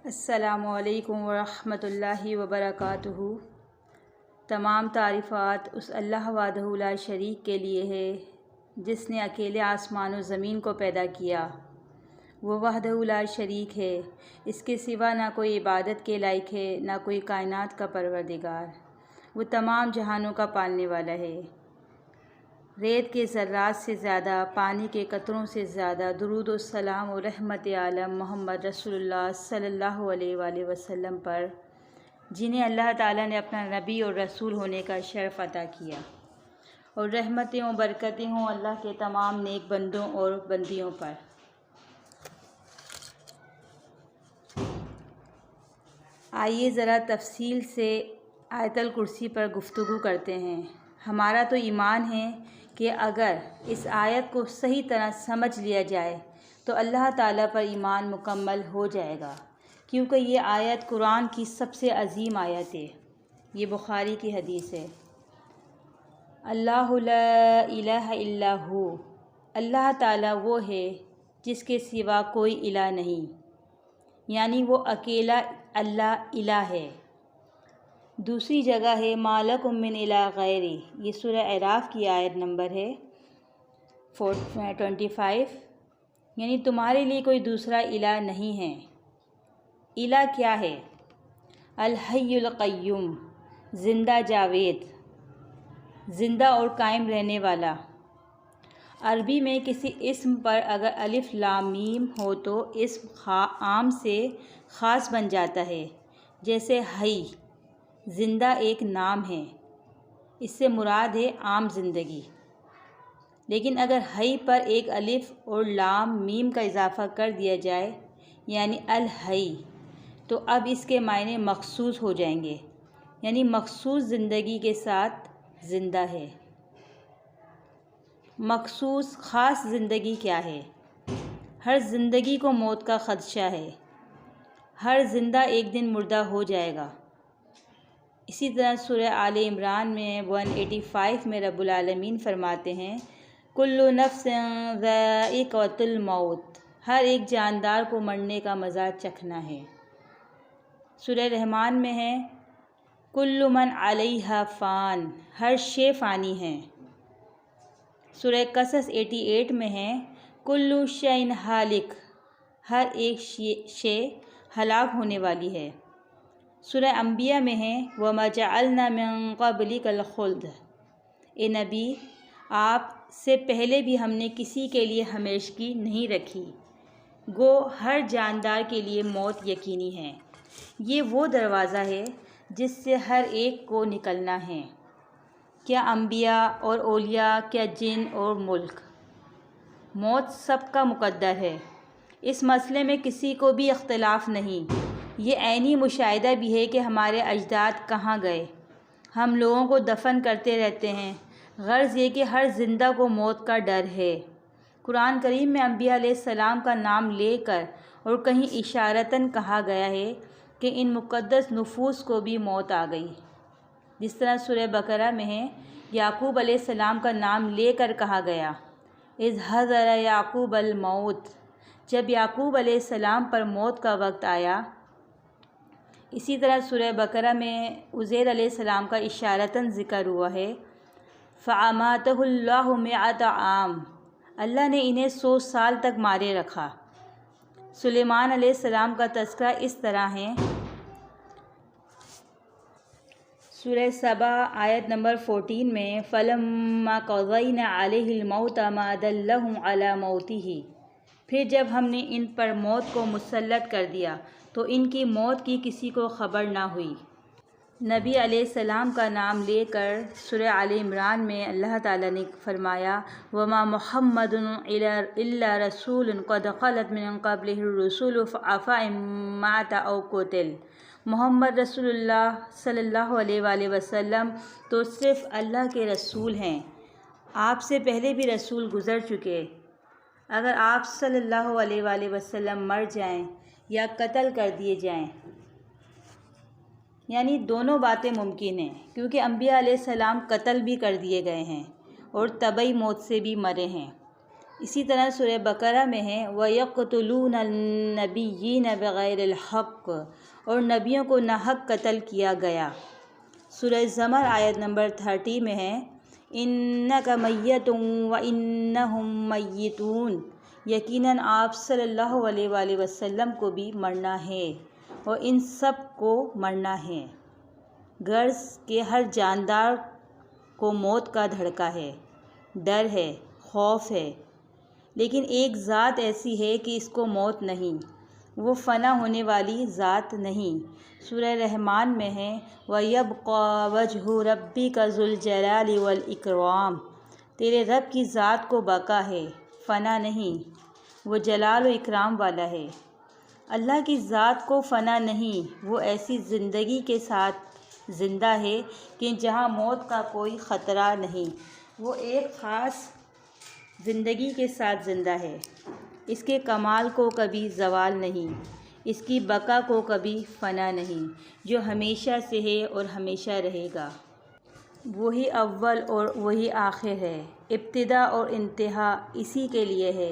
السلام علیکم ورحمۃ اللہ وبرکاتہ۔ تمام تعریفات اس اللہ وحدہ لا شریک کے لیے ہے جس نے اکیلے آسمان و زمین کو پیدا کیا۔ وہ وحدہ لا شریک ہے، اس کے سوا نہ کوئی عبادت کے لائق ہے، نہ کوئی کائنات کا پروردگار۔ وہ تمام جہانوں کا پالنے والا ہے۔ ریت کے ذرات سے زیادہ، پانی کے قطروں سے زیادہ درود و سلام و رحمت عالم محمد رسول اللہ صلی اللہ علیہ وآلہ وسلم پر، جنہیں اللہ تعالیٰ نے اپنا نبی اور رسول ہونے کا شرف عطا کیا، اور رحمتیں و برکتیں ہوں اللہ کے تمام نیک بندوں اور بندیوں پر۔ آئیے ذرا تفصیل سے آیت الکرسی پر گفتگو کرتے ہیں۔ ہمارا تو ایمان ہے کہ اگر اس آیت کو صحیح طرح سمجھ لیا جائے تو اللہ تعالیٰ پر ایمان مکمل ہو جائے گا، کیونکہ یہ آیت قرآن کی سب سے عظیم آیت ہے۔ یہ بخاری کی حدیث ہے۔ اللہ لا الہ الا ہو، اللہ تعالیٰ وہ ہے جس کے سوا کوئی الہ نہیں، یعنی وہ اکیلا اللہ الہ ہے۔ دوسری جگہ ہے ما لکم من الہ غیری، یہ سورہ اعراف کی آیت نمبر ہے 25، یعنی تمہارے لیے کوئی دوسرا الہ نہیں ہے۔ الہ کیا ہے؟ الحی القیوم، زندہ جاوید، زندہ اور قائم رہنے والا۔ عربی میں کسی اسم پر اگر الف لام میم ہو تو اسم عام سے خاص بن جاتا ہے، جیسے حی، زندہ ایک نام ہے، اس سے مراد ہے عام زندگی۔ لیکن اگر حی پر ایک الف اور لام میم کا اضافہ کر دیا جائے، یعنی الحی، تو اب اس کے معنی مخصوص ہو جائیں گے، یعنی مخصوص زندگی کے ساتھ زندہ ہے۔ مخصوص خاص زندگی کیا ہے؟ ہر زندگی کو موت کا خدشہ ہے، ہر زندہ ایک دن مردہ ہو جائے گا۔ اسی طرح سورہ آل عمران میں 185 میں رب العالمین فرماتے ہیں کل نفس ذائقۃ الموت، ہر ایک جاندار کو مرنے کا مزہ چکھنا ہے۔ سورہ رحمان میں ہے کل من علیہا فان، ہر شے فانی ہے۔ سورہ قصص 88 میں ہے کل شیء ہالک، ہر ایک شے ہلاک ہونے والی ہے۔ سورہ انبیاء میں ہے وَمَا جَعَلْنَا مِن قَبْلِكَ الْخُلْدَ، اے نبی آپ سے پہلے بھی ہم نے کسی کے لیے ہمیشگی نہیں رکھی، گو ہر جاندار کے لیے موت یقینی ہے۔ یہ وہ دروازہ ہے جس سے ہر ایک کو نکلنا ہے، کیا انبیاء اور اولیاء، کیا جن اور ملک، موت سب کا مقدر ہے۔ اس مسئلے میں کسی کو بھی اختلاف نہیں۔ یہ عینی مشاہدہ بھی ہے کہ ہمارے اجداد کہاں گئے، ہم لوگوں کو دفن کرتے رہتے ہیں۔ غرض یہ کہ ہر زندہ کو موت کا ڈر ہے۔ قرآن کریم میں انبیاء علیہ السلام کا نام لے کر اور کہیں اشارتاً کہا گیا ہے کہ ان مقدس نفوس کو بھی موت آ گئی، جس طرح سورہ بقرہ میں ہے یعقوب علیہ السلام کا نام لے کر کہا گیا اذ حضر یعقوب الموت، جب یعقوب علیہ السلام پر موت کا وقت آیا۔ اسی طرح سورہ بقرہ میں عزیر علیہ السلام کا اشارتاً ذکر ہوا ہے فَأَمَاتَهُ اللَّهُ مِائَةَ عَامٍ، اللہ نے انہیں 100 سال تک مارے رکھا۔ سلیمان علیہ السلام کا تذکرہ اس طرح ہے سورہ سبا آیت نمبر 14 میں فَلَمَّا قَضَيْنَا عَلَيْهِ الْمَوْتَ مَا دَلَّهُمْ عَلَى مَوْتِهِ، پھر جب ہم نے ان پر موت کو مسلط کر دیا تو ان کی موت کی کسی کو خبر نہ ہوئی۔ نبی علیہ السلام کا نام لے کر سورہ آل عمران میں اللہ تعالیٰ نے فرمایا وَمَا مُحَمَّدٌ إِلَّا رَسُولٌ قَدْ خَلَتْ مِن قَبْلِهِ الرُّسُلُ أَفَإِن مَّاتَ أَوْ قُتِلَ، محمد رسول اللہ صلی اللہ علیہ وآلہ وسلم تو صرف اللہ کے رسول ہیں، آپ سے پہلے بھی رسول گزر چکے، اگر آپ صلی اللہ علیہ وآلہ وسلم مر جائیں یا قتل کر دیے جائیں، یعنی دونوں باتیں ممکن ہیں، کیونکہ انبیاء علیہ السلام قتل بھی کر دیے گئے ہیں اور طبعی موت سے بھی مرے ہیں۔ اسی طرح سورہ بقرہ میں ہے وَيَقْتُلُونَ النَّبِيِّينَ بِغَيْرِ الْحَقِّ، اور نبیوں کو ناحق قتل کیا گیا۔ سورہ زمر آیت نمبر 30 میں ہے اِنَّكَ مَيِّتٌ وَإِنَّهُم مَيِّتُونَ، یقیناً آپ صلی اللہ علیہ وآلہ وسلم کو بھی مرنا ہے اور ان سب کو مرنا ہے۔ غرض کہ ہر جاندار کو موت کا دھڑکا ہے، ڈر ہے، خوف ہے، لیکن ایک ذات ایسی ہے کہ اس کو موت نہیں، وہ فنا ہونے والی ذات نہیں۔ سورہ رحمان میں ہے وَيَبْقَى وَجْهُ رَبِّكَ ذُو الْجَلَالِ وَالْإِكْرَامِ، تیرے رب کی ذات کو بقا ہے، فنا نہیں، وہ جلال و اکرام والا ہے۔ اللہ کی ذات کو فنا نہیں، وہ ایسی زندگی کے ساتھ زندہ ہے کہ جہاں موت کا کوئی خطرہ نہیں، وہ ایک خاص زندگی کے ساتھ زندہ ہے۔ اس کے کمال کو کبھی زوال نہیں، اس کی بقا کو کبھی فنا نہیں، جو ہمیشہ سے ہے اور ہمیشہ رہے گا۔ وہی اول اور وہی آخر ہے، ابتدا اور انتہا اسی کے لیے ہے۔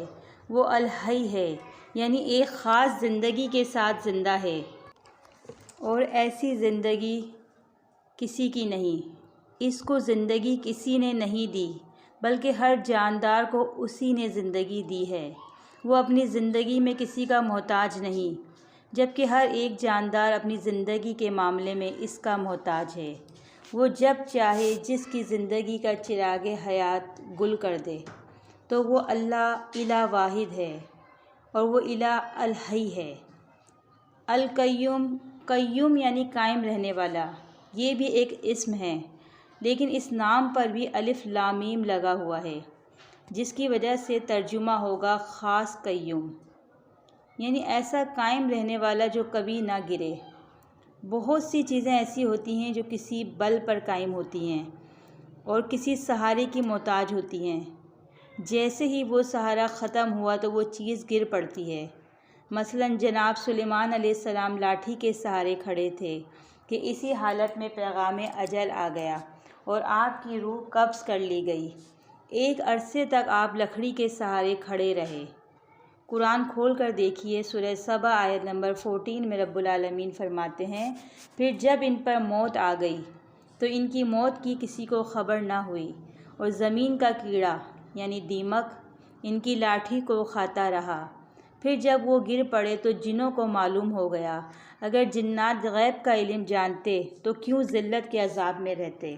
وہ الحی ہے، یعنی ایک خاص زندگی کے ساتھ زندہ ہے، اور ایسی زندگی کسی کی نہیں۔ اس کو زندگی کسی نے نہیں دی، بلکہ ہر جاندار کو اسی نے زندگی دی ہے۔ وہ اپنی زندگی میں کسی کا محتاج نہیں، جبکہ ہر ایک جاندار اپنی زندگی کے معاملے میں اس کا محتاج ہے۔ وہ جب چاہے جس کی زندگی کا چراغ حیات گل کر دے، تو وہ اللہ الہ واحد ہے، اور وہ الہ الحی ہے۔ القیوم، قیوم یعنی قائم رہنے والا، یہ بھی ایک اسم ہے، لیکن اس نام پر بھی الف لام میم لگا ہوا ہے، جس کی وجہ سے ترجمہ ہوگا خاص قیوم، یعنی ایسا قائم رہنے والا جو کبھی نہ گرے۔ بہت سی چیزیں ایسی ہوتی ہیں جو کسی بل پر قائم ہوتی ہیں اور کسی سہارے کی محتاج ہوتی ہیں، جیسے ہی وہ سہارا ختم ہوا تو وہ چیز گر پڑتی ہے۔ مثلاً جناب سلیمان علیہ السلام لاٹھی کے سہارے کھڑے تھے کہ اسی حالت میں پیغام اجل آ گیا اور آپ کی روح قبض کر لی گئی۔ ایک عرصے تک آپ لکڑی کے سہارے کھڑے رہے۔ قرآن کھول کر دیکھیے، سورہ سبا آیت نمبر 14 میں رب العالمین فرماتے ہیں پھر جب ان پر موت آ گئی تو ان کی موت کی کسی کو خبر نہ ہوئی، اور زمین کا کیڑا یعنی دیمک ان کی لاٹھی کو کھاتا رہا۔ پھر جب وہ گر پڑے تو جنوں کو معلوم ہو گیا، اگر جنات غیب کا علم جانتے تو کیوں ذلت کے عذاب میں رہتے،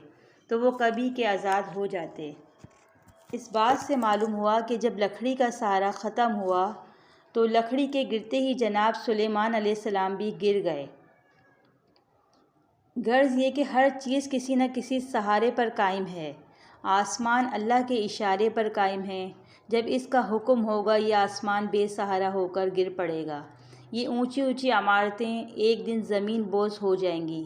تو وہ کبھی کے آزاد ہو جاتے۔ اس بات سے معلوم ہوا کہ جب لکڑی کا سہارا ختم ہوا تو لکڑی کے گرتے ہی جناب سلیمان علیہ السلام بھی گر گئے۔ غرض یہ کہ ہر چیز کسی نہ کسی سہارے پر قائم ہے۔ آسمان اللہ کے اشارے پر قائم ہے، جب اس کا حکم ہوگا یہ آسمان بے سہارا ہو کر گر پڑے گا۔ یہ اونچی اونچی عمارتیں ایک دن زمین بوس ہو جائیں گی،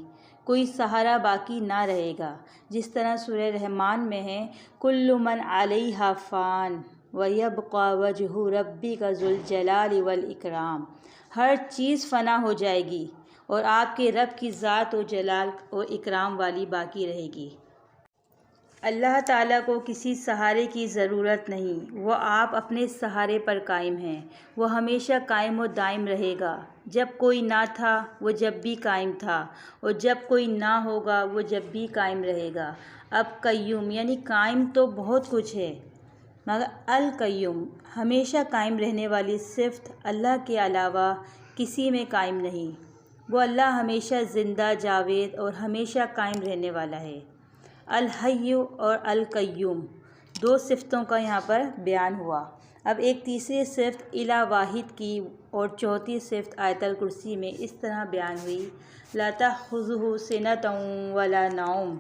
کوئی سہارا باقی نہ رہے گا، جس طرح سورہ رحمان میں ہے کل من علیہا فان وَيَبْقَى وَجْهُ رَبِّكَ ذُو الْجَلَالِ وَالْإِكْرَامِ، ہر چیز فنا ہو جائے گی اور آپ کے رب کی ذات و جلال و اکرام والی باقی رہے گی۔ اللہ تعالیٰ کو کسی سہارے کی ضرورت نہیں، وہ آپ اپنے سہارے پر قائم ہیں، وہ ہمیشہ قائم و دائم رہے گا۔ جب کوئی نہ تھا وہ جب بھی قائم تھا، اور جب کوئی نہ ہوگا وہ جب بھی قائم رہے گا۔ اب قیوم یعنی قائم تو بہت کچھ ہے، مگر القیوم ہمیشہ قائم رہنے والی صفت اللہ کے علاوہ کسی میں قائم نہیں۔ وہ اللہ ہمیشہ زندہ، جاوید اور ہمیشہ قائم رہنے والا ہے۔ الحی اور القیوم دو صفتوں کا یہاں پر بیان ہوا۔ اب ایک تیسری صفت الہ واحد کی اور چوتھی صفت آیت الکرسی میں اس طرح بیان ہوئی لا تأخذہ سنۃ ولا نوم،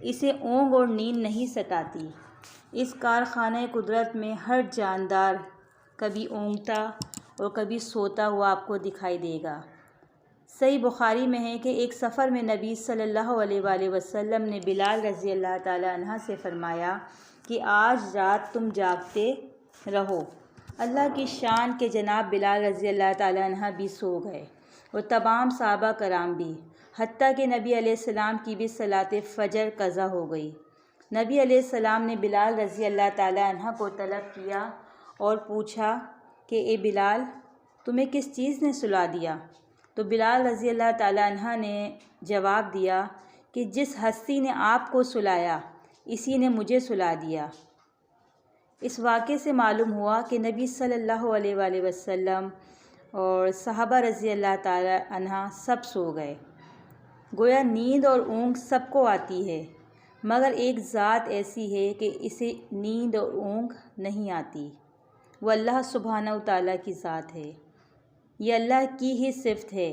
اسے اونگ اور نیند نہیں ستاتی۔ اس کارخانہ قدرت میں ہر جاندار کبھی اونگتا اور کبھی سوتا ہوا آپ کو دکھائی دے گا۔ صحیح بخاری میں ہے کہ ایک سفر میں نبی صلی اللہ علیہ وآلہ وسلم نے بلال رضی اللہ تعالی عنہ سے فرمایا کہ آج رات تم جاگتے رہو۔ اللہ کی شان کہ جناب بلال رضی اللہ تعالی عنہ بھی سو گئے، اور تمام صحابہ کرام بھی، حتیٰ کہ نبی علیہ السلام کی بھی صلاۃ فجر قضا ہو گئی۔ نبی علیہ السلام نے بلال رضی اللہ تعالی عنہ کو طلب کیا اور پوچھا کہ اے بلال، تمہیں کس چیز نے سلا دیا؟ تو بلال رضی اللہ تعالیٰ عنہ نے جواب دیا کہ جس ہستی نے آپ کو سلایا اسی نے مجھے سلا دیا۔ اس واقعے سے معلوم ہوا کہ نبی صلی اللہ علیہ وآلہ وسلم اور صحابہ رضی اللہ تعالیٰ عنہ سب سو گئے۔ گویا نیند اور اونگ سب کو آتی ہے، مگر ایک ذات ایسی ہے کہ اسے نیند اور اونگ نہیں آتی، وہ اللہ سبحانہ وتعالیٰ کی ذات ہے۔ یہ اللہ کی ہی صفت ہے۔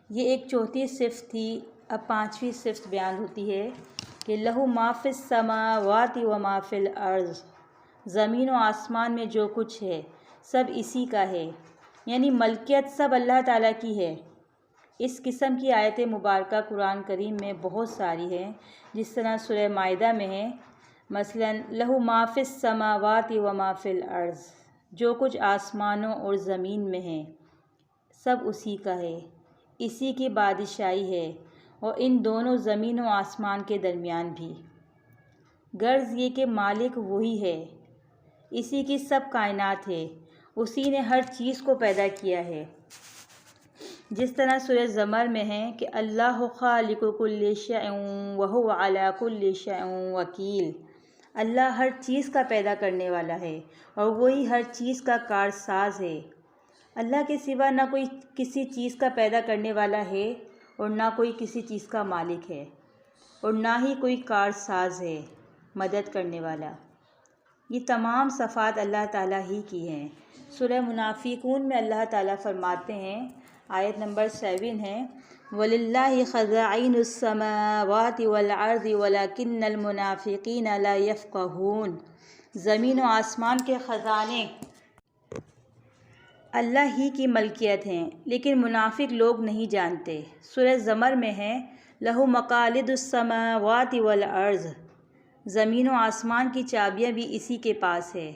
یہ ایک چوتھی صفت تھی، اب پانچویں صفت بیان ہوتی ہے کہ لہو ما فی السماوات و ما فی الارض، زمین و آسمان میں جو کچھ ہے سب اسی کا ہے، یعنی ملکیت سب اللہ تعالیٰ کی ہے۔ اس قسم کی آیت مبارکہ قرآن کریم میں بہت ساری ہیں، جس طرح سورہ مائدہ میں ہے، مثلا لہو ما فی السماوات و ما فی الارض، جو کچھ آسمانوں اور زمین میں ہے سب اسی کا ہے، اسی کی بادشاہی ہے، اور ان دونوں زمین و آسمان کے درمیان بھی۔ غرض یہ کہ مالک وہی ہے، اسی کی سب کائنات ہے، اسی نے ہر چیز کو پیدا کیا ہے۔ جس طرح سورہ زمر میں ہے کہ اللہ خالق کل شیء وہو علی کل شیء وکیل، اللہ ہر چیز کا پیدا کرنے والا ہے اور وہی ہر چیز کا کارساز ہے۔ اللہ کے سوا نہ کوئی کسی چیز کا پیدا کرنے والا ہے اور نہ کوئی کسی چیز کا مالک ہے، اور نہ ہی کوئی کارساز ہے، مدد کرنے والا۔ یہ تمام صفات اللہ تعالیٰ ہی کی ہیں۔ سورہ منافقون میں اللہ تعالیٰ فرماتے ہیں، آیت نمبر 7 ہے، وَلِلَّهِ خَزَائِنُ السَّمَاوَاتِ وَالْأَرْضِ وَلَكِنَّ الْمُنَافِقِينَ لَا يَفْقَهُونَ، زمین و آسمان کے خزانے اللہ ہی کی ملکیت ہیں، لیکن منافق لوگ نہیں جانتے۔ سورہ زمر میں ہے، لَهُ مَقَالِدُ السَّمَاوَاتِ وَالْأَرْضِ، زمین و آسمان کی چابیاں بھی اسی کے پاس ہے۔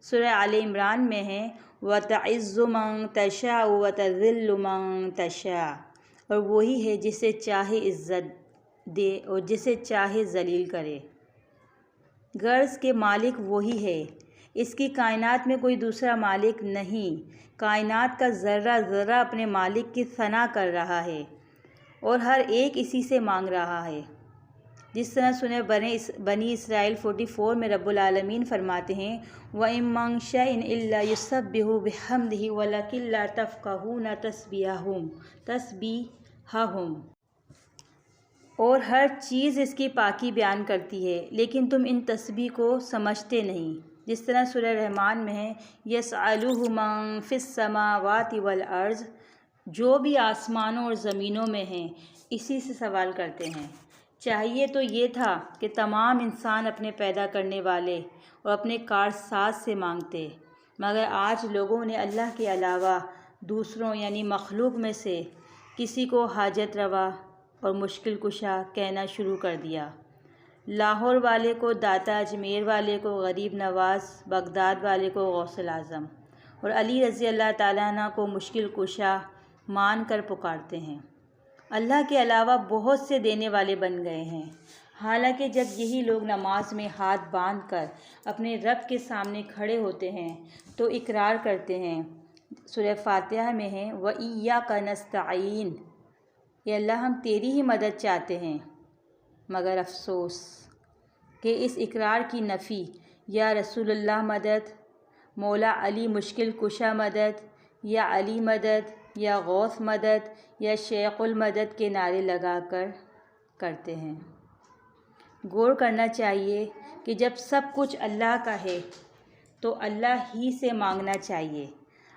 سورہ آل عمران میں ہے، وَتَعِزُّ مَن تَشَاءُ وَتَذِلُّ مَن تَشَاءُ، اور وہی ہے جسے چاہے عزت دے اور جسے چاہے ذلیل کرے۔ غرض کہ مالک وہی ہے، اس کی کائنات میں کوئی دوسرا مالک نہیں۔ کائنات کا ذرہ ذرہ اپنے مالک کی ثنا کر رہا ہے اور ہر ایک اسی سے مانگ رہا ہے۔ جس طرح سورہ بنی اسرائیل 44 میں رب العالمین فرماتے ہیں، وَإِن مِّن شَيْءٍ إِلَّا يُسَبِّحُ بِحَمْدِهِ وَلَكِن لَّا تَفْقَهُونَ تَسْبِيحَهُمْ، اور ہر چیز اس کی پاکی بیان کرتی ہے، لیکن تم ان تسبیح کو سمجھتے نہیں۔ جس طرح سورہ رحمان میں ہے، يَسْأَلُهُ مَن فِي السَّمَاوَاتِ وَالْأَرْضِ، جو بھی آسمانوں اور زمینوں میں ہیں اسی سے سوال کرتے ہیں۔ چاہیے تو یہ تھا کہ تمام انسان اپنے پیدا کرنے والے اور اپنے کارساز سے مانگتے، مگر آج لوگوں نے اللہ کے علاوہ دوسروں یعنی مخلوق میں سے کسی کو حاجت روا اور مشکل کشا کہنا شروع کر دیا۔ لاہور والے کو داتا، اجمیر والے کو غریب نواز، بغداد والے کو غوث الاعظم، اور علی رضی اللہ تعالیٰ عنہ کو مشکل کشا مان کر پکارتے ہیں۔ اللہ کے علاوہ بہت سے دینے والے بن گئے ہیں، حالانکہ جب یہی لوگ نماز میں ہاتھ باندھ کر اپنے رب کے سامنے کھڑے ہوتے ہیں تو اقرار کرتے ہیں۔ سورہ فاتحہ میں ہے، وَإِيَّاكَ نَسْتَعِينُ، اے اللہ ہم تیری ہی مدد چاہتے ہیں، مگر افسوس کہ اس اقرار کی نفی یا رسول اللہ مدد، مولا علی مشکل کشا مدد، یا علی مدد، یا غوث مدد، یا شیخ المدد کے نعرے لگا کر کرتے ہیں۔ غور کرنا چاہیے کہ جب سب کچھ اللہ کا ہے تو اللہ ہی سے مانگنا چاہیے،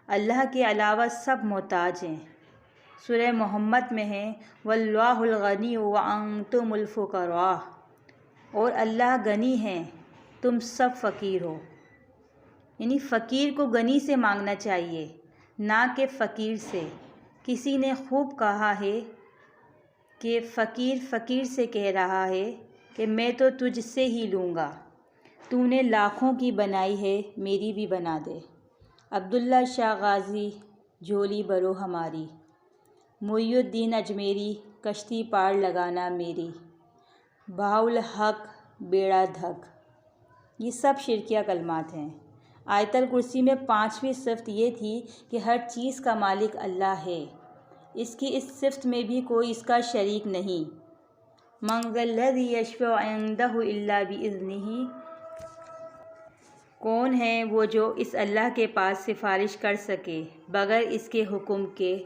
اللہ کے علاوہ سب محتاج ہیں۔ سورہ محمد میں ہے، وَاللَّهُ الْغَنِيُّ وَأَنْتُمُ الْفُقَرَاءُ، اور اللہ غنی ہیں تم سب فقیر ہو، یعنی فقیر کو غنی سے مانگنا چاہیے نہ کہ فقیر سے۔ کسی نے خوب کہا ہے کہ فقیر فقیر سے کہہ رہا ہے کہ میں تو تجھ سے ہی لوں گا، تو نے لاکھوں کی بنائی ہے میری بھی بنا دے۔ عبداللہ شاہ غازی، جھولی بھرو ہماری، محی الدین اجمیری، کشتی پار لگانا میری، بہاء الحق بیڑا دھک، یہ سب شرکیہ کلمات ہیں۔ آیت الکرسی میں 5ویں صفت یہ تھی کہ ہر چیز کا مالک اللہ ہے، اس کی اس صفت میں بھی کوئی اس کا شریک نہیں۔ من ذا الذی یشفع عندہ الا باذنہ، کون ہے وہ جو اس اللہ کے پاس سفارش کر سکے بغیر اس کے حکم کے؟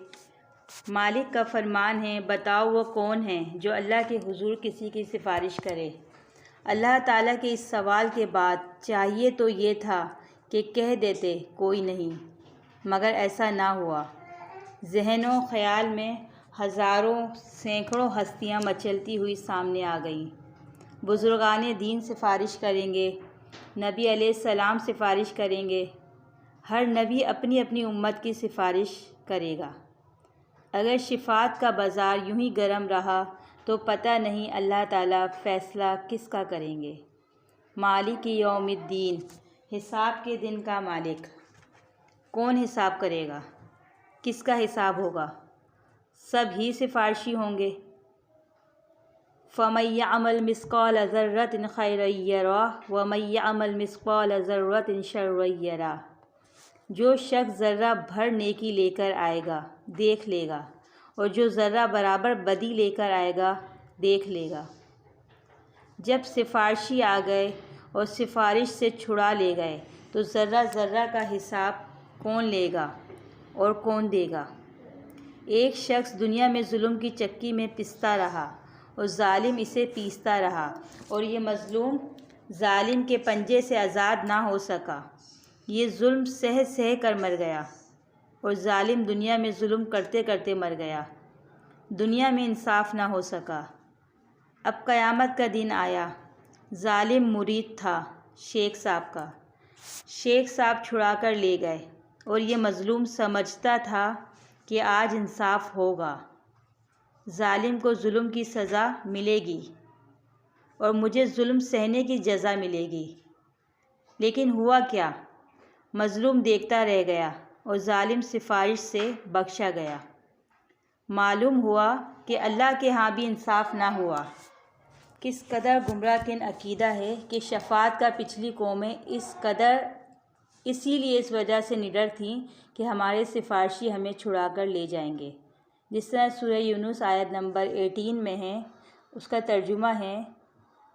مالک کا فرمان ہے، بتاؤ وہ کون ہے جو اللہ کے حضور کسی کی سفارش کرے؟ اللہ تعالیٰ کے اس سوال کے بعد چاہیے تو یہ تھا کہ کہہ دیتے کوئی نہیں، مگر ایسا نہ ہوا۔ ذہن و خیال میں ہزاروں سینکڑوں ہستیاں مچلتی ہوئی سامنے آ گئیں۔ بزرگان دین سفارش کریں گے، نبی علیہ السلام سفارش کریں گے، ہر نبی اپنی اپنی امت کی سفارش کرے گا۔ اگر شفاعت کا بازار یوں ہی گرم رہا تو پتہ نہیں اللہ تعالیٰ فیصلہ کس کا کریں گے۔ مالک یوم الدین، حساب کے دن کا مالک۔ کون حساب کرے گا؟ کس کا حساب ہوگا؟ سب ہی سفارشی ہوں گے۔ فَمَن يَعْمَلْ مِثْقَالَ ذَرَّةٍ خَيْرًا يَرَهُ وَمَن يَعْمَلْ مِثْقَالَ ذَرَّةٍ شَرًّا يَرَهُ، جو شخص ذرہ بھر نیکی لے کر آئے گا دیکھ لے گا، اور جو ذرہ برابر بدی لے کر آئے گا دیکھ لے گا۔ جب سفارشی آ گئے اور سفارش سے چھڑا لے گئے تو ذرہ ذرہ کا حساب کون لے گا اور کون دے گا؟ ایک شخص دنیا میں ظلم کی چکی میں پستا رہا اور ظالم اسے پیستا رہا، اور یہ مظلوم ظالم کے پنجے سے آزاد نہ ہو سکا۔ یہ ظلم سہ سہ کر مر گیا، اور ظالم دنیا میں ظلم کرتے کرتے مر گیا۔ دنیا میں انصاف نہ ہو سکا۔ اب قیامت کا دن آیا۔ ظالم مرید تھا شیخ صاحب کا، شیخ صاحب چھڑا کر لے گئے، اور یہ مظلوم سمجھتا تھا کہ آج انصاف ہوگا، ظالم کو ظلم کی سزا ملے گی اور مجھے ظلم سہنے کی جزا ملے گی۔ لیکن ہوا کیا؟ مظلوم دیکھتا رہ گیا اور ظالم سفارش سے بخشا گیا۔ معلوم ہوا کہ اللہ کے ہاں بھی انصاف نہ ہوا۔ کس قدر گمراہ کن عقیدہ ہے کہ شفاعت کا پچھلی قومیں اسی لیے اس وجہ سے نڈر تھیں کہ ہمارے سفارشی ہمیں چھڑا کر لے جائیں گے۔ جس طرح سورہ یونس آیت نمبر 18 میں ہے، اس کا ترجمہ ہے،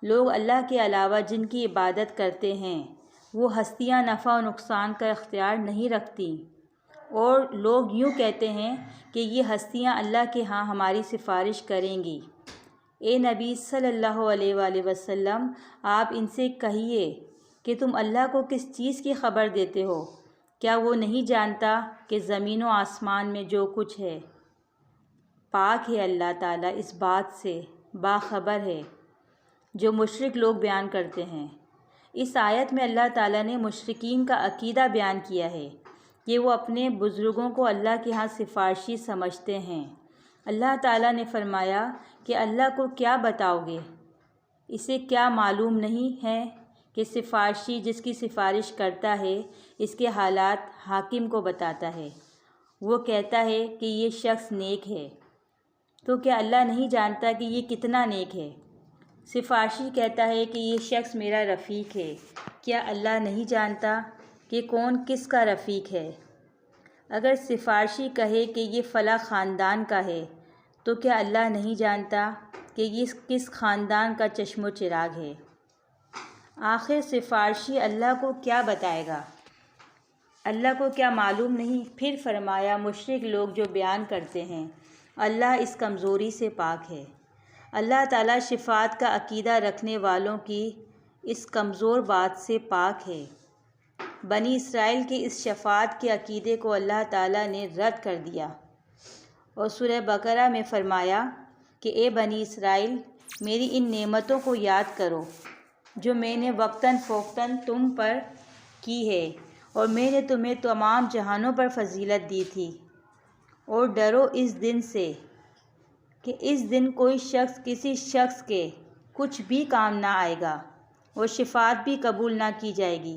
لوگ اللہ کے علاوہ جن کی عبادت کرتے ہیں وہ ہستیاں نفع و نقصان کا اختیار نہیں رکھتی، اور لوگ یوں کہتے ہیں کہ یہ ہستیاں اللہ کے ہاں ہماری سفارش کریں گی۔ اے نبی صلی اللہ علیہ وآلہ وسلم، آپ ان سے کہیے کہ تم اللہ کو کس چیز کی خبر دیتے ہو؟ کیا وہ نہیں جانتا کہ زمین و آسمان میں جو کچھ ہے؟ پاک ہے اللہ تعالیٰ اس بات سے، باخبر ہے جو مشرک لوگ بیان کرتے ہیں۔ اس آیت میں اللہ تعالیٰ نے مشرکین کا عقیدہ بیان کیا ہے کہ وہ اپنے بزرگوں کو اللہ کے ہاں سفارشی سمجھتے ہیں۔ اللہ تعالیٰ نے فرمایا کہ اللہ کو کیا بتاؤ گے؟ اسے کیا معلوم نہیں ہے کہ سفارشی جس کی سفارش کرتا ہے اس کے حالات حاکم کو بتاتا ہے؟ وہ کہتا ہے کہ یہ شخص نیک ہے، تو کیا اللہ نہیں جانتا کہ یہ کتنا نیک ہے؟ سفارشی کہتا ہے کہ یہ شخص میرا رفیق ہے، کیا اللہ نہیں جانتا کہ کون کس کا رفیق ہے؟ اگر سفارشی کہے کہ یہ فلاں خاندان کا ہے تو کیا اللہ نہیں جانتا کہ یہ کس خاندان کا چشم و چراغ ہے؟ آخر سفارشی اللہ کو کیا بتائے گا؟ اللہ کو کیا معلوم نہیں؟ پھر فرمایا مشرک لوگ جو بیان کرتے ہیں اللہ اس کمزوری سے پاک ہے۔ اللہ تعالیٰ شفاعت کا عقیدہ رکھنے والوں کی اس کمزور بات سے پاک ہے۔ بنی اسرائیل کی اس شفاعت کے عقیدے کو اللہ تعالیٰ نے رد کر دیا، اور سورہ بقرہ میں فرمایا کہ اے بنی اسرائیل، میری ان نعمتوں کو یاد کرو جو میں نے وقتاً فوقتاً تم پر کی ہے، اور میں نے تمہیں تمام جہانوں پر فضیلت دی تھی، اور ڈرو اس دن سے کہ اس دن کوئی شخص کسی شخص کے کچھ بھی کام نہ آئے گا، اور شفاعت بھی قبول نہ کی جائے گی،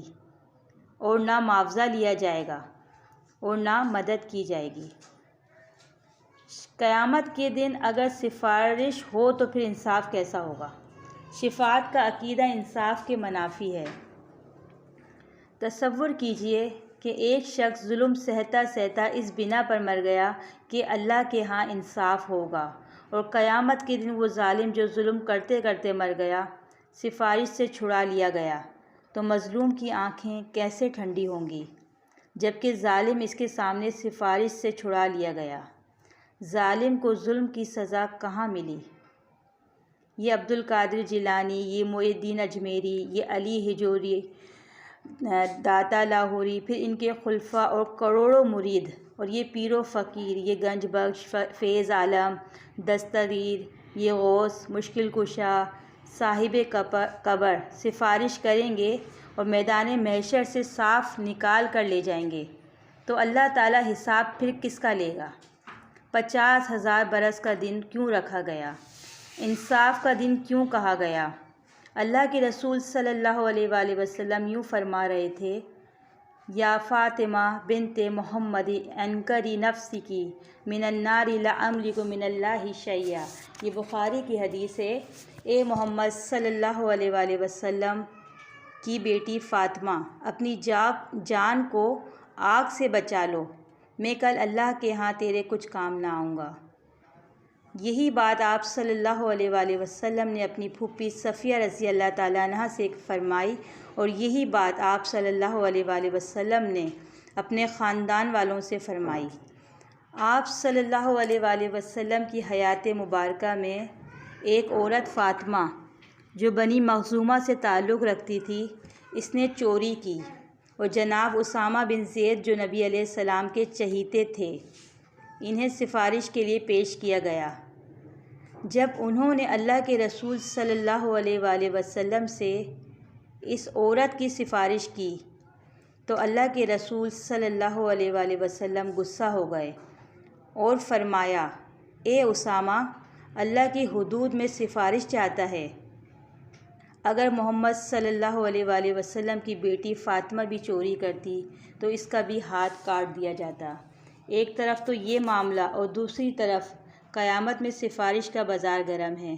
اور نہ معاوضہ لیا جائے گا، اور نہ مدد کی جائے گی۔ قیامت کے دن اگر سفارش ہو تو پھر انصاف کیسا ہوگا؟ شفاعت کا عقیدہ انصاف کے منافی ہے۔ تصور کیجئے کہ ایک شخص ظلم سہتا سہتا اس بنا پر مر گیا کہ اللہ کے ہاں انصاف ہوگا، اور قیامت کے دن وہ ظالم جو ظلم کرتے کرتے مر گیا سفارش سے چھڑا لیا گیا، تو مظلوم کی آنکھیں کیسے ٹھنڈی ہوں گی، جبکہ ظالم اس کے سامنے سفارش سے چھڑا لیا گیا۔ ظالم کو ظلم کی سزا کہاں ملی؟ یہ عبد القادر جیلانی، یہ معین الدین اجمیری، یہ علی حجویری، داتا لاہوری، پھر ان کے خلفاء اور کروڑوں مرید، اور یہ پیر و فقیر، یہ گنج بخش، فیض عالم، دستگیر، یہ غوث، مشکل کشا، صاحب قبر سفارش کریں گے اور میدان محشر سے صاف نکال کر لے جائیں گے، تو اللہ تعالیٰ حساب پھر کس کا لے گا؟ 50,000 برس کا دن کیوں رکھا گیا؟ انصاف کا دن کیوں کہا گیا؟ اللہ کے رسول صلی اللہ علیہ وآلہ وسلم یوں فرما رہے تھے، یا فاطمہ بنت محمد انکری نفسکی من النار لا املک من اللہ شیئا۔ یہ بخاری کی حدیث ہے۔ اے محمد صلی اللہ علیہ وآلہ وسلم کی بیٹی فاطمہ، اپنی جان کو آگ سے بچا لو، میں کل اللہ کے ہاں تیرے کچھ کام نہ آؤں گا۔ یہی بات آپ صلی اللہ علیہ وآلہ وسلم نے اپنی پھوپھی صفیہ رضی اللہ تعالیٰ عنہ سے فرمائی، اور یہی بات آپ صلی اللہ علیہ وآلہ وسلم نے اپنے خاندان والوں سے فرمائی۔ آپ صلی اللہ علیہ وآلہ وسلم کی حیات مبارکہ میں ایک عورت فاطمہ جو بنی مخزومہ سے تعلق رکھتی تھی، اس نے چوری کی، اور جناب اسامہ بن زید جو نبی علیہ السلام کے چہیتے تھے، انہیں سفارش کے لیے پیش کیا گیا۔ جب انہوں نے اللہ کے رسول صلی اللہ علیہ وآلہ وسلم سے اس عورت کی سفارش کی تو اللہ کے رسول صلی اللہ علیہ وآلہ وسلم غصہ ہو گئے اور فرمایا، اے اسامہ، اللہ کی حدود میں سفارش چاہتا ہے؟ اگر محمد صلی اللہ علیہ وآلہ وسلم کی بیٹی فاطمہ بھی چوری کرتی تو اس کا بھی ہاتھ کاٹ دیا جاتا۔ ایک طرف تو یہ معاملہ اور دوسری طرف قیامت میں سفارش کا بازار گرم ہے۔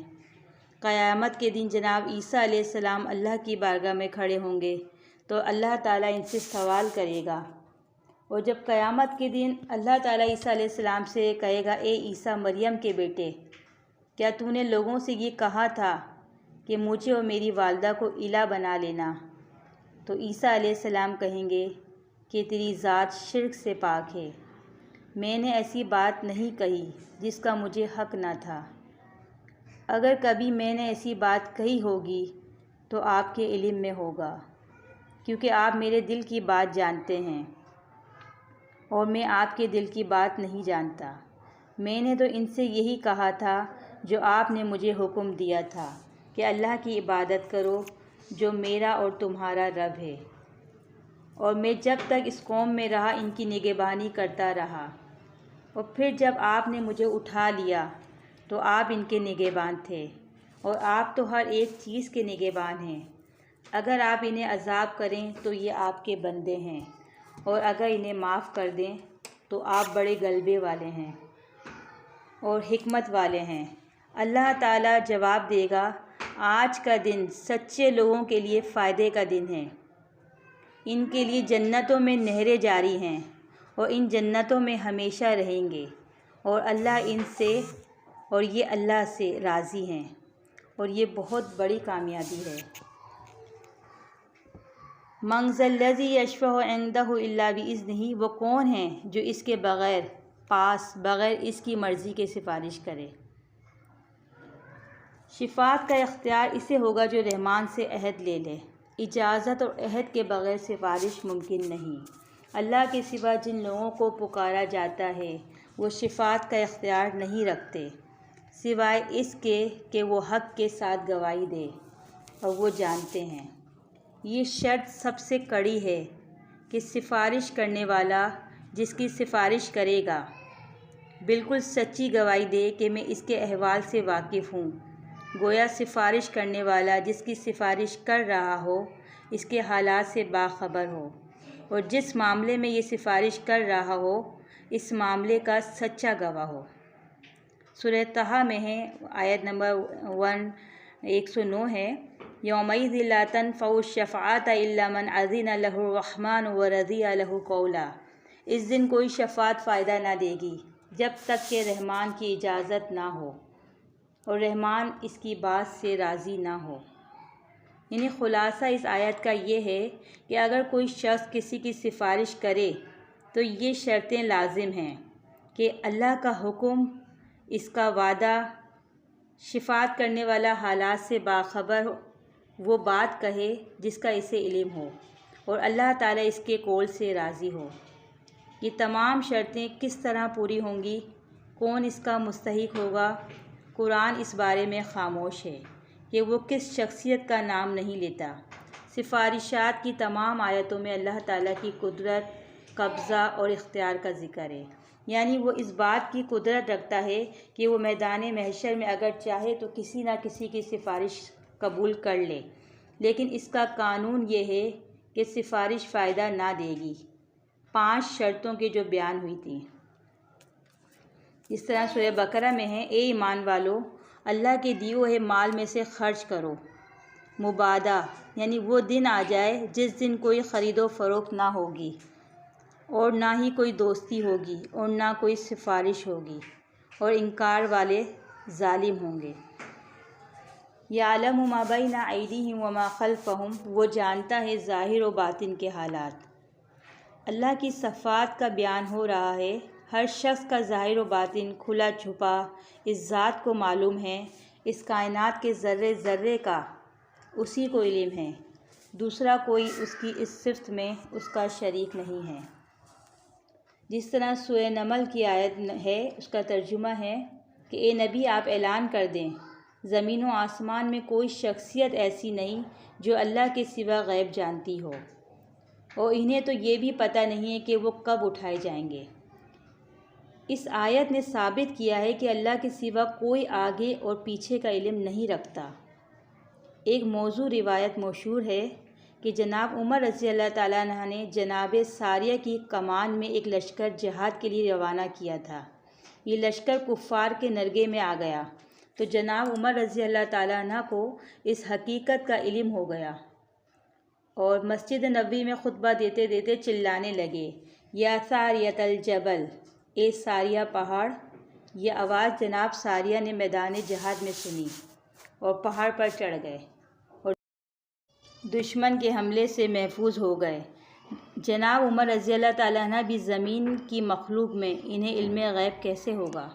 قیامت کے دن جناب عیسیٰ علیہ السلام اللہ کی بارگاہ میں کھڑے ہوں گے تو اللہ تعالیٰ ان سے سوال کرے گا، اور جب قیامت کے دن اللہ تعالیٰ عیسیٰ علیہ السلام سے کہے گا، اے عیسیٰ مریم کے بیٹے، کیا تو نے لوگوں سے یہ کہا تھا کہ مجھے اور میری والدہ کو الہ بنا لینا؟ تو عیسیٰ علیہ السلام کہیں گے کہ تیری ذات شرک سے پاک ہے، میں نے ایسی بات نہیں کہی جس کا مجھے حق نہ تھا۔ اگر کبھی میں نے ایسی بات کہی ہوگی تو آپ کے علم میں ہوگا، کیونکہ آپ میرے دل کی بات جانتے ہیں اور میں آپ کے دل کی بات نہیں جانتا۔ میں نے تو ان سے یہی کہا تھا جو آپ نے مجھے حکم دیا تھا کہ اللہ کی عبادت کرو جو میرا اور تمہارا رب ہے، اور میں جب تک اس قوم میں رہا ان کی نگہبانی کرتا رہا، اور پھر جب آپ نے مجھے اٹھا لیا تو آپ ان کے نگہبان تھے، اور آپ تو ہر ایک چیز کے نگہبان ہیں۔ اگر آپ انہیں عذاب کریں تو یہ آپ کے بندے ہیں، اور اگر انہیں معاف کر دیں تو آپ بڑے غلبے والے ہیں اور حکمت والے ہیں۔ اللہ تعالیٰ جواب دے گا، آج کا دن سچے لوگوں کے لیے فائدے کا دن ہے، ان کے لیے جنتوں میں نہریں جاری ہیں، اور ان جنتوں میں ہمیشہ رہیں گے، اور یہ اللہ سے راضی ہیں، اور یہ بہت بڑی کامیابی ہے۔ من ذا الذی یشفع عندہ الا باذنہ، وہ کون ہیں جو اس کے بغیر اس کی مرضی کے سفارش کرے؟ شفاعت کا اختیار اسے ہوگا جو رحمان سے عہد لے لے۔ اجازت اور عہد کے بغیر سفارش ممکن نہیں۔ اللہ کے سوا جن لوگوں کو پکارا جاتا ہے وہ شفاعت کا اختیار نہیں رکھتے، سوائے اس کے کہ وہ حق کے ساتھ گواہی دے، اور وہ جانتے ہیں۔ یہ شرط سب سے کڑی ہے کہ سفارش کرنے والا جس کی سفارش کرے گا بالکل سچی گواہی دے کہ میں اس کے احوال سے واقف ہوں، گویا سفارش کرنے والا جس کی سفارش کر رہا ہو اس کے حالات سے باخبر ہو، اور جس معاملے میں یہ سفارش کر رہا ہو اس معاملے کا سچا گواہ ہو۔ سورہ طٰہٰ میں ہے، آیت نمبر 109 ہے، یومئذ لا تنفع الشفاعۃ الا من اذن له الرحمن ورضی له قولا۔ اس دن کوئی شفاعت فائدہ نہ دے گی جب تک کہ رحمان کی اجازت نہ ہو اور رحمان اس کی بات سے راضی نہ ہو۔ یعنی خلاصہ اس آیت کا یہ ہے کہ اگر کوئی شخص کسی کی سفارش کرے تو یہ شرطیں لازم ہیں کہ اللہ کا حکم، اس کا وعدہ، شفاعت کرنے والا حالات سے باخبر ہو، وہ بات کہے جس کا اسے علم ہو، اور اللہ تعالیٰ اس کے قول سے راضی ہو۔ یہ تمام شرطیں کس طرح پوری ہوں گی، کون اس کا مستحق ہوگا، قرآن اس بارے میں خاموش ہے کہ وہ کس شخصیت کا نام نہیں لیتا۔ سفارشات کی تمام آیتوں میں اللہ تعالیٰ کی قدرت، قبضہ اور اختیار کا ذکر ہے، یعنی وہ اس بات کی قدرت رکھتا ہے کہ وہ میدان محشر میں اگر چاہے تو کسی نہ کسی کی سفارش قبول کر لے، لیکن اس کا قانون یہ ہے کہ سفارش فائدہ نہ دے گی، 5 شرطوں کے جو بیان ہوئی تھیں۔ اس طرح سورہ بقرہ میں ہے، اے ایمان والو، اللہ کے دیے ہوئے مال میں سے خرچ کرو۔ مبادہ یعنی وہ دن آ جائے جس دن کوئی خرید و فروخت نہ ہوگی، اور نہ ہی کوئی دوستی ہوگی، اور نہ کوئی سفارش ہوگی، اور انکار والے ظالم ہوں گے۔ یعلم ما بین ایدیہم وما خلفہم، وہ جانتا ہے ظاہر و باطن کے حالات۔ اللہ کی صفات کا بیان ہو رہا ہے۔ ہر شخص کا ظاہر و باطن، کھلا چھپا، اس ذات کو معلوم ہے۔ اس کائنات کے ذرے ذرے کا اسی کو علم ہے، دوسرا کوئی اس کی اس صفت میں اس کا شریک نہیں ہے۔ جس طرح سورہ نمل کی آیت ہے، اس کا ترجمہ ہے کہ اے نبی آپ اعلان کر دیں، زمین و آسمان میں کوئی شخصیت ایسی نہیں جو اللہ کے سوا غیب جانتی ہو، اور انہیں تو یہ بھی پتہ نہیں ہے کہ وہ کب اٹھائے جائیں گے۔ اس آیت نے ثابت کیا ہے کہ اللہ کے سوا کوئی آگے اور پیچھے کا علم نہیں رکھتا۔ ایک موضوع روایت مشہور ہے کہ جناب عمر رضی اللہ تعالیٰ عنہ نے جناب ساریہ کی کمان میں ایک لشکر جہاد کے لیے روانہ کیا تھا۔ یہ لشکر کفار کے نرغے میں آ گیا تو جناب عمر رضی اللہ تعالیٰ عنہ کو اس حقیقت کا علم ہو گیا، اور مسجد نبوی میں خطبہ دیتے دیتے چلانے لگے، یا ساریۃ الجبل، اے ساریہ پہاڑ۔ یہ آواز جناب ساریہ نے میدان جہاد میں سنی اور پہاڑ پر چڑھ گئے اور دشمن کے حملے سے محفوظ ہو گئے۔ جناب عمر رضی اللہ تعالیٰ عنہ بھی زمین کی مخلوق میں انہیں علم غیب کیسے ہوگا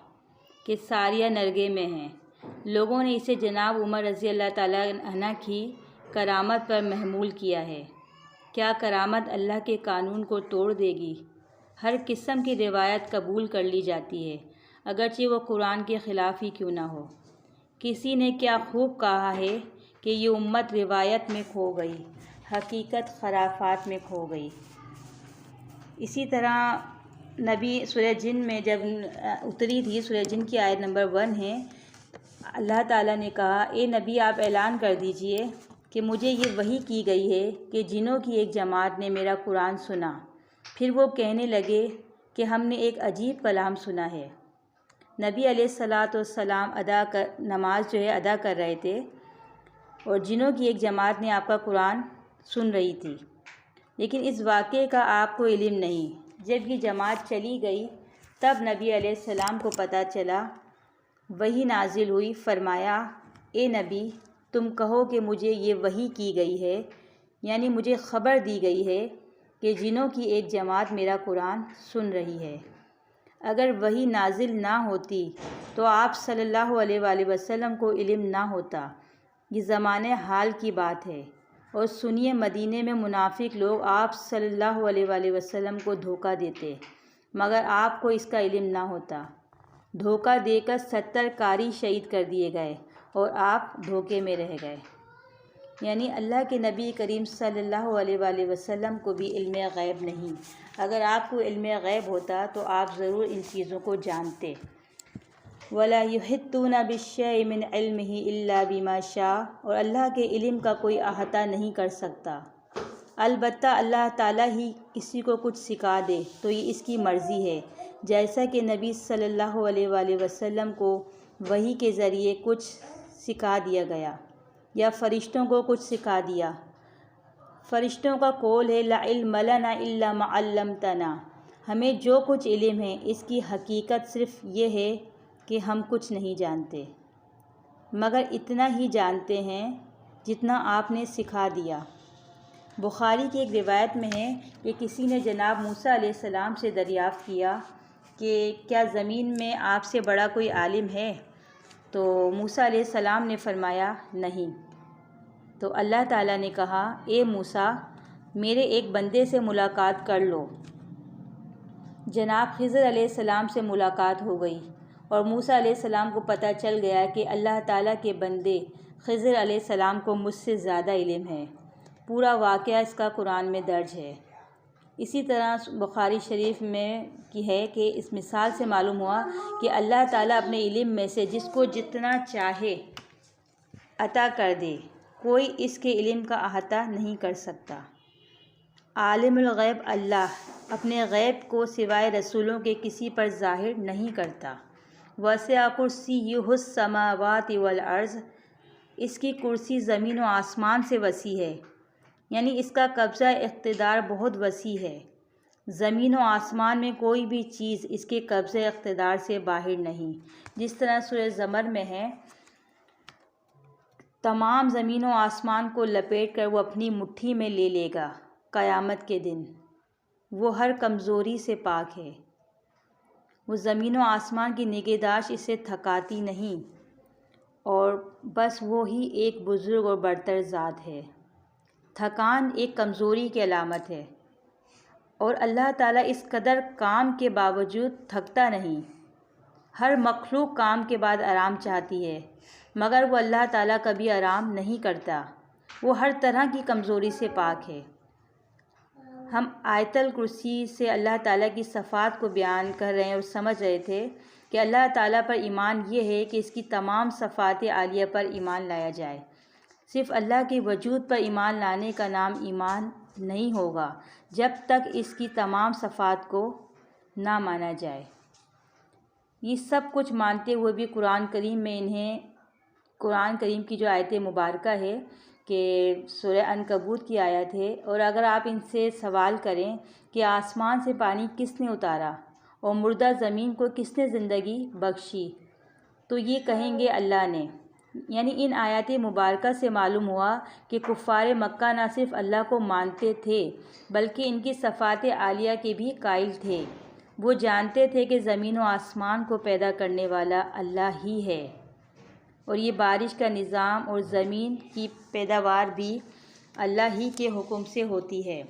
کہ ساریہ نرغے میں ہیں۔ لوگوں نے اسے جناب عمر رضی اللہ تعالیٰ عنہ کی کرامت پر محمول کیا ہے۔ کیا کرامت اللہ کے قانون کو توڑ دے گی؟ ہر قسم کی روایت قبول کر لی جاتی ہے، اگرچہ وہ قرآن کے خلاف ہی کیوں نہ ہو۔ کسی نے کیا خوب کہا ہے کہ یہ امت روایت میں کھو گئی، حقیقت خرافات میں کھو گئی۔ اسی طرح نبی سورہ جن میں جب اتری تھی، سورہ جن کی آیت نمبر 1 ہے، اللہ تعالیٰ نے کہا، اے نبی آپ اعلان کر دیجئے کہ مجھے یہ وحی کی گئی ہے کہ جنوں کی ایک جماعت نے میرا قرآن سنا، پھر وہ کہنے لگے کہ ہم نے ایک عجیب کلام سنا ہے۔ نبی علیہ الصلاۃ والسلام نماز ادا کر رہے تھے، اور جنوں کی ایک جماعت نے آپ کا قرآن سن رہی تھی، لیکن اس واقعے کا آپ کو علم نہیں۔ جب یہ جماعت چلی گئی تب نبی علیہ السلام کو پتہ چلا، وحی نازل ہوئی، فرمایا، اے نبی تم کہو کہ مجھے یہ وحی کی گئی ہے، یعنی مجھے خبر دی گئی ہے کہ جنوں کی ایک جماعت میرا قرآن سن رہی ہے۔ اگر وحی نازل نہ ہوتی تو آپ صلی اللہ علیہ وآلہ وسلم کو علم نہ ہوتا۔ یہ زمانے حال کی بات ہے، اور سنیے مدینے میں منافق لوگ آپ صلی اللہ علیہ وآلہ وسلم کو دھوکہ دیتے، مگر آپ کو اس کا علم نہ ہوتا۔ دھوکہ دے کر 70 قاری شہید کر دیے گئے اور آپ دھوکے میں رہ گئے۔ یعنی اللہ کے نبی کریم صلی اللہ علیہ وآلہ وسلم کو بھی علم غیب نہیں۔ اگر آپ کو علم غیب ہوتا تو آپ ضرور ان چیزوں کو جانتے۔ وَلَا يُحِيطُونَ بِشَيْءٍ مِّنْ عِلْمِهِ إِلَّا بِمَا شَاءَ، اور اللہ کے علم کا کوئی احاطہ نہیں کر سکتا، البتہ اللہ تعالیٰ ہی کسی کو کچھ سکھا دے تو یہ اس کی مرضی ہے، جیسا کہ نبی صلی اللہ علیہ وآلہ وسلم کو وحی کے ذریعے کچھ سکھا دیا گیا۔ یا فرشتوں کو کچھ سکھا دیا۔ فرشتوں کا قول ہے لا علم لنا الا ما علمتنا، ہمیں جو کچھ علم ہے اس کی حقیقت صرف یہ ہے کہ ہم کچھ نہیں جانتے، مگر اتنا ہی جانتے ہیں جتنا آپ نے سکھا دیا۔ بخاری کی ایک روایت میں ہے کہ کسی نے جناب موسیٰ علیہ السلام سے دریافت کیا کہ کیا زمین میں آپ سے بڑا کوئی عالم ہے؟ تو موسیٰ علیہ السلام نے فرمایا نہیں۔ تو اللہ تعالیٰ نے کہا اے موسیٰ میرے ایک بندے سے ملاقات کر لو۔ جناب خضر علیہ السلام سے ملاقات ہو گئی اور موسیٰ علیہ السلام کو پتہ چل گیا کہ اللہ تعالیٰ کے بندے خضر علیہ السلام کو مجھ سے زیادہ علم ہے۔ پورا واقعہ اس کا قرآن میں درج ہے۔ اسی طرح بخاری شریف میں کی ہے کہ اس مثال سے معلوم ہوا کہ اللہ تعالیٰ اپنے علم میں سے جس کو جتنا چاہے عطا کر دے، کوئی اس کے علم کا احاطہ نہیں کر سکتا۔ عالم الغیب اللہ اپنے غیب کو سوائے رسولوں کے کسی پر ظاہر نہیں کرتا۔ وسع کرسیہ السماوات والارض، اس کی کرسی زمین و آسمان سے وسیع ہے، یعنی اس کا قبضہ اقتدار بہت وسیع ہے۔ زمین و آسمان میں کوئی بھی چیز اس کے قبضہ اقتدار سے باہر نہیں۔ جس طرح سورہ زمر میں ہے تمام زمین و آسمان کو لپیٹ کر وہ اپنی مٹھی میں لے لے گا قیامت کے دن، وہ ہر کمزوری سے پاک ہے۔ وہ زمین و آسمان کی نگہداشت اسے تھکاتی نہیں، اور بس وہی ایک بزرگ اور برتر ذات ہے۔ تھکان ایک کمزوری کی علامت ہے، اور اللہ تعالیٰ اس قدر کام کے باوجود تھکتا نہیں۔ ہر مخلوق کام کے بعد آرام چاہتی ہے، مگر وہ اللہ تعالیٰ کبھی آرام نہیں کرتا۔ وہ ہر طرح کی کمزوری سے پاک ہے۔ ہم آیت الکرسی سے اللہ تعالیٰ کی صفات کو بیان کر رہے ہیں اور سمجھ رہے تھے کہ اللہ تعالیٰ پر ایمان یہ ہے کہ اس کی تمام صفات عالیہ پر ایمان لایا جائے۔ صرف اللہ کے وجود پر ایمان لانے کا نام ایمان نہیں ہوگا جب تک اس کی تمام صفات کو نہ مانا جائے۔ یہ سب کچھ مانتے ہوئے بھی قرآن کریم کی جو آیت مبارکہ ہے کہ سورہ عنکبوت کی آیت ہے، اور اگر آپ ان سے سوال کریں کہ آسمان سے پانی کس نے اتارا اور مردہ زمین کو کس نے زندگی بخشی، تو یہ کہیں گے اللہ نے۔ یعنی ان آیات مبارکہ سے معلوم ہوا کہ کفار مکہ نہ صرف اللہ کو مانتے تھے بلکہ ان کی صفات عالیہ کے بھی قائل تھے۔ وہ جانتے تھے کہ زمین و آسمان کو پیدا کرنے والا اللہ ہی ہے، اور یہ بارش کا نظام اور زمین کی پیداوار بھی اللہ ہی کے حکم سے ہوتی ہے۔